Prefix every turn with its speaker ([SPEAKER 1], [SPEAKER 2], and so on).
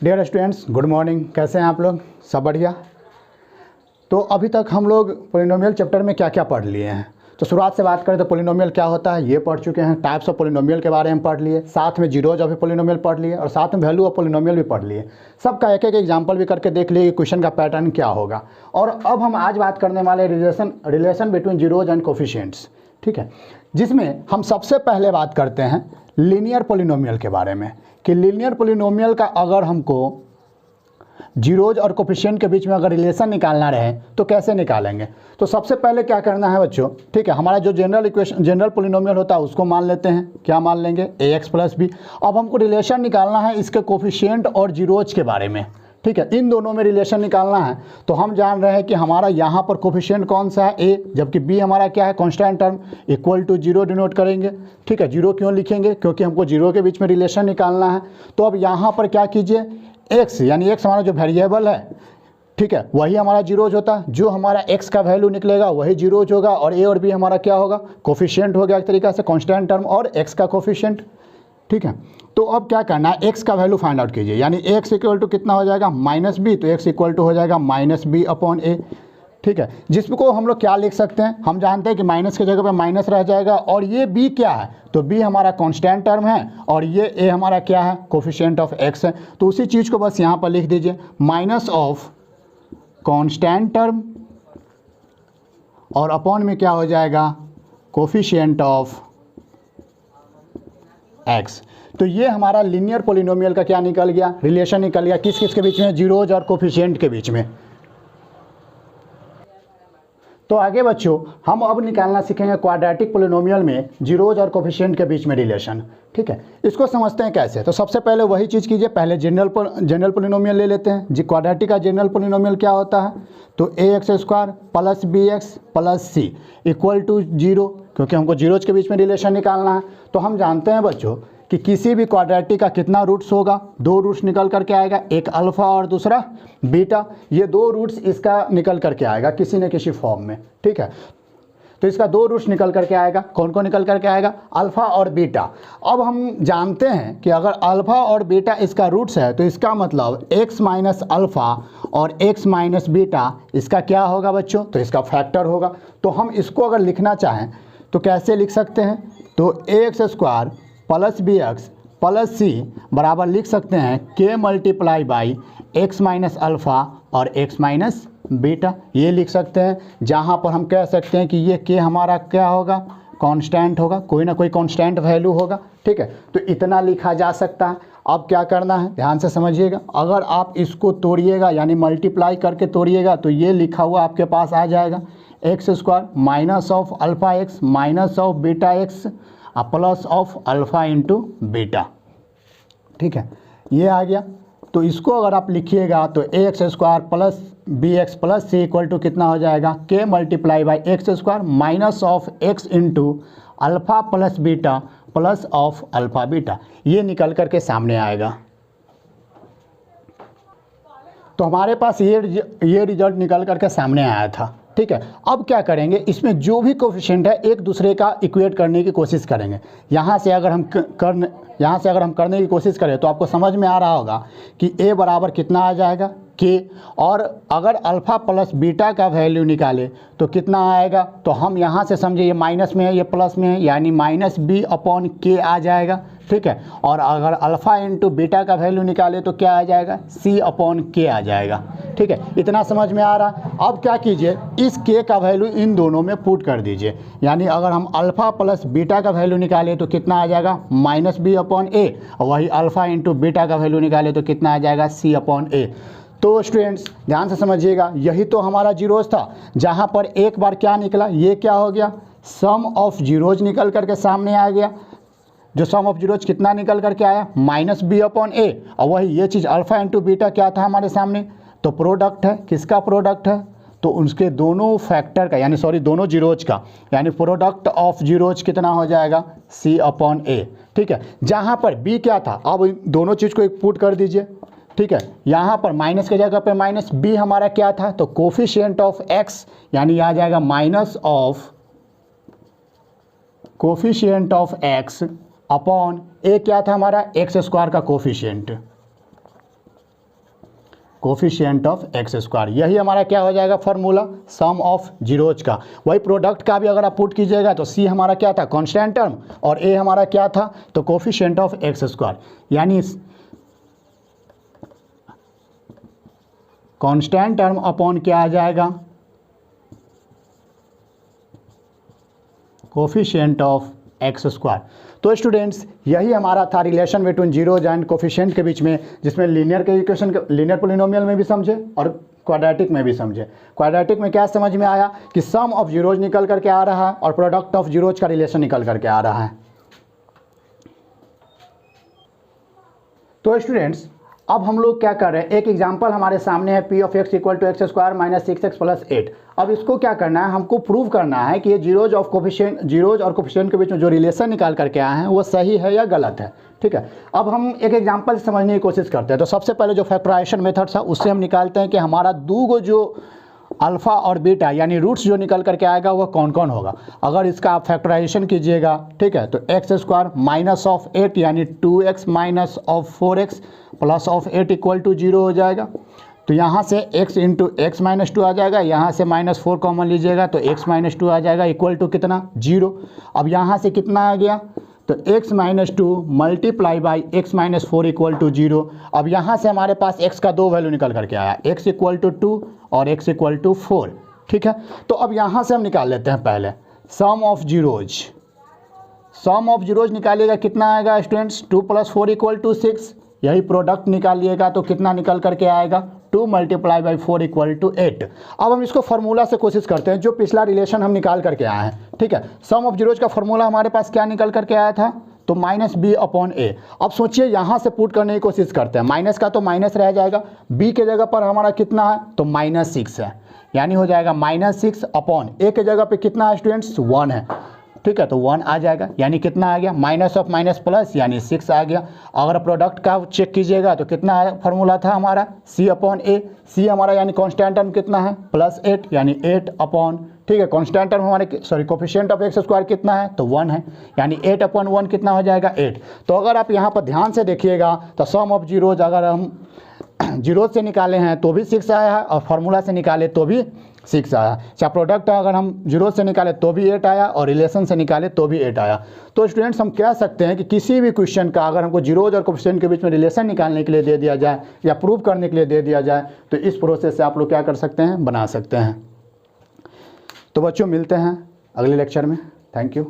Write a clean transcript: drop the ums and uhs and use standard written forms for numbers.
[SPEAKER 1] Dear students, good morning. कैसे हैं आप लोग? सब बढ़िया। तो अभी तक हम लोग पोलिनोमियल चैप्टर में क्या क्या पढ़ लिए हैं। तो शुरुआत से बात करें तो पोलिनोमियल क्या होता है ये पढ़ चुके हैं, टाइप्स ऑफ पोलिनोमियल के बारे में पढ़ लिए, साथ में जीरोज ऑफ पोलिनोमियल पढ़ लिए और साथ में वैल्यू ऑफ पोलिनोमियल भी पढ़ लिए। सबका एक एक एग्जाम्पल भी करके देख लिए कि क्वेश्चन का पैटर्न क्या होगा। और अब हम आज बात करने वाले relation between zeros and coefficients, ठीक है, जिसमें हम सबसे पहले बात करते हैं लीनियर पोलिनोमियल के बारे में कि लीनियर पोलिनोमियल का अगर हमको जीरोज और कोफिशिएंट के बीच में अगर रिलेशन निकालना रहे तो कैसे निकालेंगे। तो सबसे पहले क्या करना है बच्चों, ठीक है, हमारा जो जनरल पोलिनोमियल होता है उसको मान लेते हैं। क्या मान लेंगे? ax plus B. अब हमको रिलेशन निकालना है इसके कोफिशिएंट और जीरोज के बारे में, ठीक है, इन दोनों में रिलेशन निकालना है। तो हम जान रहे हैं कि हमारा यहाँ पर कोफिशिएंट कौन सा है? a, जबकि b हमारा क्या है? Constant term equal to zero denote करेंगे, ठीक है। जीरो क्यों लिखेंगे? क्योंकि हमको जीरो के बीच में रिलेशन निकालना है। तो अब यहाँ पर क्या कीजिए, x यानी x हमारा जो वेरिएबल है, ठीक है, वही हमारा जीरोज होता है। जो हमारा x का वैल्यू निकलेगा वही जीरोज होगा और a और b हमारा क्या होगा? कोफिशिएंट हो गया एक तरीक़ा से, कांस्टेंट टर्म और x का कोफिशिएंट, ठीक है। तो अब क्या करना है, x का वैल्यू फाइंड आउट कीजिए। यानी x इक्वल टू कितना हो जाएगा? Minus B. तो x इक्वल टू हो जाएगा माइनस बी अपॉन ए, ठीक है, जिसको हम लोग क्या लिख सकते हैं? हम जानते हैं कि माइनस की जगह पे माइनस रह जाएगा। और ये b क्या है? तो b हमारा कांस्टेंट टर्म है और ये a हमारा क्या है? कोफिशिएंट ऑफ x है। तो उसी चीज़ को बस यहाँ पर लिख दीजिए, माइनस ऑफ कांस्टेंट टर्म और अपॉन में क्या हो जाएगा? Coefficient of x। तो ये हमारा लीनियर पोलिनोमियल का क्या निकल गया? रिलेशन निकल गया। किस किस के बीच में? जीरोज और कोफिशिएंट के बीच में। तो आगे बच्चों हम अब निकालना सीखेंगे क्वाड्रेटिक पोलिनोमियल में जीरोज और कोफिशिएंट के बीच में रिलेशन, ठीक है। इसको समझते हैं कैसे। तो सबसे पहले वही चीज़ कीजिए, पहले जनरल पोलिनोमियल ले लेते हैं जी। क्वाड्रेटिक का जनरल पोलिनोमियल क्या होता है? तो ax² plus bx plus c equal to zero, क्योंकि हमको जीरोज के बीच में रिलेशन निकालना है। तो हम जानते हैं बच्चों कि किसी भी क्वाड्रेटिक का कितना रूट्स होगा? दो रूट्स निकल करके आएगा, एक अल्फ़ा और दूसरा बीटा। ये दो रूट्स इसका निकल करके आएगा किसी न किसी फॉर्म में, ठीक है। तो इसका दो रूट्स निकल करके आएगा। कौन कौन निकल करके आएगा? अल्फ़ा और बीटा। अब हम जानते हैं कि अगर अल्फ़ा और बीटा इसका रूट्स है तो इसका मतलब x माइनस अल्फ़ा और x माइनस बीटा इसका क्या होगा बच्चों? तो इसका फैक्टर होगा। तो हम इसको अगर लिखना चाहें तो कैसे लिख सकते हैं? तो ax² plus bx plus c बराबर लिख सकते हैं k multiply by x minus alpha और x माइनस बीटा। ये लिख सकते हैं, जहाँ पर हम कह सकते हैं कि ये k हमारा क्या होगा? कांस्टेंट होगा, कोई ना कोई कांस्टेंट वैल्यू होगा, ठीक है। तो इतना लिखा जा सकता है। अब क्या करना है, ध्यान से समझिएगा। अगर आप इसको तोड़िएगा यानी मल्टीप्लाई करके तोड़िएगा तो ये लिखा हुआ आपके पास आ जाएगा x² minus of alpha x minus of beta x plus of alpha into beta, ठीक है, ये आ गया। तो इसको अगर आप लिखिएगा तो ax² plus bx plus c equal to कितना हो जाएगा? k multiply by x² minus of x into alpha plus beta plus of alpha beta. ये निकल करके सामने आएगा। तो हमारे पास ये रिजल्ट निकल करके सामने आया था, ठीक है। अब क्या करेंगे, इसमें जो भी कोफिशिएंट है एक दूसरे का इक्वेट करने की कोशिश करेंगे। यहाँ से अगर हम करने की कोशिश करें तो आपको समझ में आ रहा होगा कि a बराबर कितना आ जाएगा? k। और अगर अल्फ़ा प्लस बीटा का वैल्यू निकाले तो कितना आएगा? तो हम यहाँ से समझे ये माइनस में है ये प्लस में है, यानी माइनस b अपॉन k आ जाएगा, ठीक है। और अगर अल्फ़ा इंटू बीटा का वैल्यू निकाले तो क्या आ जाएगा? c अपॉन k आ जाएगा, ठीक है। इतना समझ में आ रहा। अब क्या कीजिए, इस k का वैल्यू इन दोनों में पुट कर दीजिए। यानी अगर हम अल्फ़ा प्लस बीटा का वैल्यू निकाले तो कितना आ जाएगा? माइनस बी अपॉन ए। और वही अल्फ़ा इंटू बीटा का वैल्यू निकाले तो कितना आ जाएगा? c अपॉन ए। तो स्टूडेंट्स ध्यान से समझिएगा, यही तो हमारा जीरोज था, जहाँ पर एक बार क्या निकला? ये क्या हो गया? सम ऑफ जीरोज निकल करके सामने आ गया। जो सम ऑफ जीरोज कितना निकल करके आया? माइनस बी अपॉन ए। और वही ये चीज़ अल्फ़ा इंटू बीटा क्या था हमारे सामने? तो प्रोडक्ट है। किसका प्रोडक्ट है? तो उसके दोनों फैक्टर का, यानी सॉरी दोनों जीरोज का, यानी प्रोडक्ट ऑफ जीरोज कितना हो जाएगा? c अपॉन ए, ठीक है। जहाँ पर b क्या था, अब दोनों चीज़ को एक पुट कर दीजिए, ठीक है। यहाँ पर माइनस की जगह पे माइनस, b हमारा क्या था? तो कोफिशिएंट ऑफ x, यानी आ जाएगा minus of coefficient of x upon a क्या था हमारा? x² का coefficient, coefficient of x square. यही हमारा क्या हो जाएगा फॉर्मूला सम ऑफ जीरोज का। वही प्रोडक्ट का भी अगर आप पुट कीजिएगा तो सी हमारा क्या था कांस्टेंट टर्म और ए हमारा क्या था तो कोफिशिएंट ऑफ एक्स स्क्वायर, यानी कांस्टेंट टर्म अपॉन क्या आ जाएगा कोफिशिएंट ऑफ एक्स स्क्वायर। तो स्टूडेंट्स यही हमारा था relation between zeros and coefficient के बीच में, जिसमें लीनियर के इक्वेशन लीनियर पोलिनोमियल में भी समझे और क्वाड्रेटिक में भी समझे। क्वाड्रेटिक में क्या समझ में आया कि सम ऑफ जीरोज निकल करके आ रहा है और प्रोडक्ट ऑफ जीरोज का रिलेशन निकल करके आ रहा है। तो स्टूडेंट्स अब हम लोग क्या कर रहे हैं, एक एग्जांपल हमारे सामने है P of X equal to X square minus 6x plus 8। अब इसको क्या करना है, हमको प्रूव करना है कि ये जीरोज और कोफिशिएंट के बीच में जो रिलेशन निकाल करके आए हैं वो सही है या गलत है। ठीक है, अब हम एक एग्जांपल से समझने की कोशिश करते हैं। तो सबसे पहले जो फैक्टराइजेशन मेथड था उससे हम निकालते हैं कि हमारा दो गो जो अल्फ़ा और बीटा यानी रूट्स जो निकल करके आएगा वह कौन कौन होगा। अगर इसका आप फैक्टराइजेशन कीजिएगा, ठीक है, तो एक्स स्क्वायर माइनस ऑफ 8 यानी 2x minus of 4x plus of 8 equal to 0 हो जाएगा। तो यहाँ से x इंटू एक्स माइनस 2 आ जाएगा, यहाँ से -4 कॉमन लीजिएगा तो x माइनस 2 आ जाएगा इक्वल टू कितना 0। अब यहाँ से कितना आ गया तो x minus 2 multiply by X minus 4 equal to 0। अब यहाँ से हमारे पास x का दो वैल्यू निकल करके आया, x इक्वल टू 2 और x इक्वल टू 4। ठीक है, तो अब यहाँ से हम निकाल लेते हैं पहले sum of zeros. Sum of zeros निकालिएगा कितना आएगा स्टूडेंट्स 2 + 4 इक्वल टू 6। यही प्रोडक्ट निकालिएगा तो कितना निकल करके आएगा 2 मल्टीप्लाई बाई 4 इक्वल टू 8। अब हम इसको फार्मूला से कोशिश करते हैं जो पिछला रिलेशन हम निकाल करके आए हैं। ठीक है, सम ऑफ जीरोज का फार्मूला हमारे पास क्या निकल करके आया था तो -b/a। अब सोचिए यहाँ से पुट करने की कोशिश करते हैं, माइनस का तो माइनस रह जाएगा, b के जगह पर हमारा कितना है तो -6 है, यानी हो जाएगा -6/a के जगह पे कितना है स्टूडेंट्स 1 है। ठीक है, तो 1 आ जाएगा, यानी कितना आ गया माइनस ऑफ माइनस प्लस यानी 6 आ गया। अगर प्रोडक्ट का चेक कीजिएगा तो कितना फार्मूला था हमारा c/a। c हमारा यानी कांस्टेंट टर्म कितना है +8 यानी 8/, ठीक है, कांस्टेंट टर्म हमारे कोफिशिएंट ऑफ एक्स स्क्वायर कितना है तो 1 है, यानी 8/1 कितना हो जाएगा 8। तो अगर आप यहाँ पर ध्यान से देखिएगा तो सम ऑफ जीरोज अगर हम जीरो से निकाले हैं तो भी 6 आया है और फार्मूला से निकाले तो भी 6 आया। चाहे प्रोडक्ट अगर हम जीरो से निकाले तो भी 8 आया और रिलेशन से निकाले तो भी 8 आया। तो स्टूडेंट्स हम कह सकते हैं कि किसी भी क्वेश्चन का अगर हमको जीरोज और कोफिशिएंट के बीच में रिलेशन निकालने के लिए दे दिया जाए या प्रूव करने के लिए दे दिया जाए तो इस प्रोसेस से आप लोग क्या कर सकते हैं बना सकते हैं। तो बच्चों मिलते हैं अगले लेक्चर में। Thank you.